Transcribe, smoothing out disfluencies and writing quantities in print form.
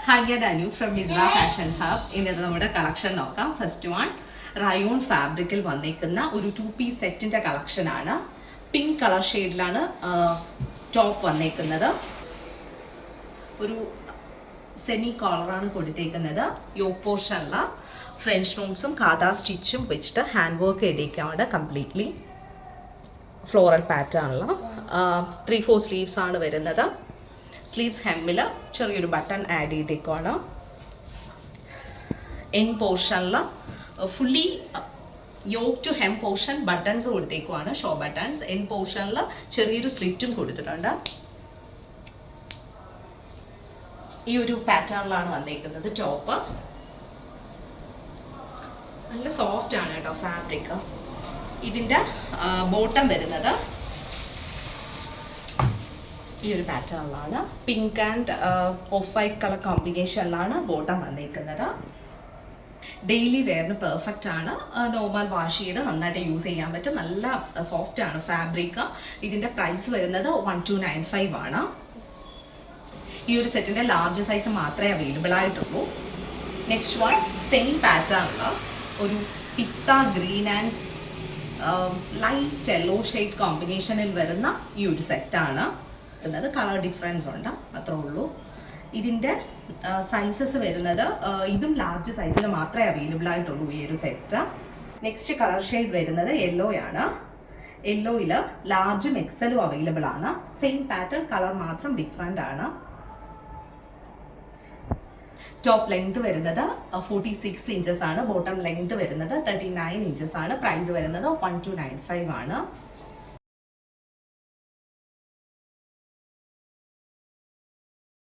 Hi, ഞാൻ Anu from Misba fashion hub. ഇന്നത്തെ നമ്മുടെ കളക്ഷൻ നോക്കാം. ഫസ്റ്റ് വൺ റയോൺ ഫാബ്രിക്കിൽ വന്നിരിക്കുന്ന ഒരു 2-piece സെറ്റിന്റെ കളക്ഷൻ ആണ്. പിങ്ക് കളർ ഷെയ്ഡിലാണ് ടോപ്പ് വന്നിരിക്കുന്നത്. ഒരു സെമി കോളറാണ് കൊടുത്തേക്കുന്നത്. യോക്ക് പോർഷനിൽ ഫ്രഞ്ച് നോട്ട്സും കാതാ സ്റ്റിച്ചും വെച്ചിട്ട് ഹാൻഡ് വർക്ക് ചെയ്തേക്കാണ്. കംപ്ലീറ്റ്ലി ഫ്ലോറൽ പാറ്റേണിൽ 3-4 സ്ലീവ്സ് ആണ് വരുന്നത്. സ്ലീവ്സ് ഹെമ്മിൽ ചെറിയൊരു ബട്ടൺ ആഡ് ചെയ്തേക്കാണ്. എൻ പോർഷനിൽ fully yoke to hem portion buttons കൊടുത്തേക്കുവാണ്, ഷോ ബട്ടൺസ്. എൻ പോർഷനിൽ ചെറിയൊരു സ്ലിറ്റും കൊടുത്തിട്ടുണ്ട്. ഈ ഒരു പാറ്റേണിലാണ് വന്നേക്കുന്നത് ടോപ്പ്. നല്ല സോഫ്റ്റ് ആണ് കേട്ടോ ഫാബ്രിക്. ഇതിൻ്റെ ബോട്ടം വരുന്നത് ഈ ഒരു പാറ്റേണിലാണ്. Pink and off white colour കോമ്പിനേഷനിലാണ് ബോട്ടം വന്നിരിക്കുന്നത്. ഡെയിലി വെയറിന് പെർഫെക്റ്റ് ആണ്. നോർമൽ വാഷ് ചെയ്ത് നന്നായിട്ട് യൂസ് ചെയ്യാൻ പറ്റും. നല്ല സോഫ്റ്റ് ആണ് ഫാബ്രിക്. ഇതിൻ്റെ പ്രൈസ് വരുന്നത് 1295 ആണ്. ഈ ഒരു സെറ്റിൻ്റെ ലാർജ് സൈസ് മാത്രമേ അവൈലബിൾ ആയിട്ടുള്ളൂ. നെക്സ്റ്റ് വൺ സെയിം പാറ്റേണിൽ ഒരു pista green and light yellow shade കോമ്പിനേഷനിൽ വരുന്ന ഈ ഒരു സെറ്റാണ്. കളർ ഡിഫറൻസ് ഉണ്ട്, അത്രേ ഉള്ളൂ. ഇതിൻ്റെ സൈസസ് വരുന്നത് ഇതും ലാർജ് സൈസിൽ മാത്രമേ അവൈലബിൾ ആയിട്ടുള്ളൂ ഈ ഒരു സെറ്റ്. നെക്സ്റ്റ് കളർ ഷെയ്ഡ് വരുന്നത് യെല്ലോ ആണ്. യെല്ലോയിൽ ലാർജും എക്സലും അവൈലബിൾ ആണ്. സെയിം പാറ്റേൺ, കളർ മാത്രം ഡിഫറെൻ്റ് ആണ്. ടോപ്പ് ലെങ്ത് വരുന്നത് 46 ഇഞ്ചസ് ആണ്. ബോട്ടം ലെങ്ത് വരുന്നത് 39 ഇഞ്ചസ് ആണ്. പ്രൈസ് വരുന്നത് 1295 ആണ്.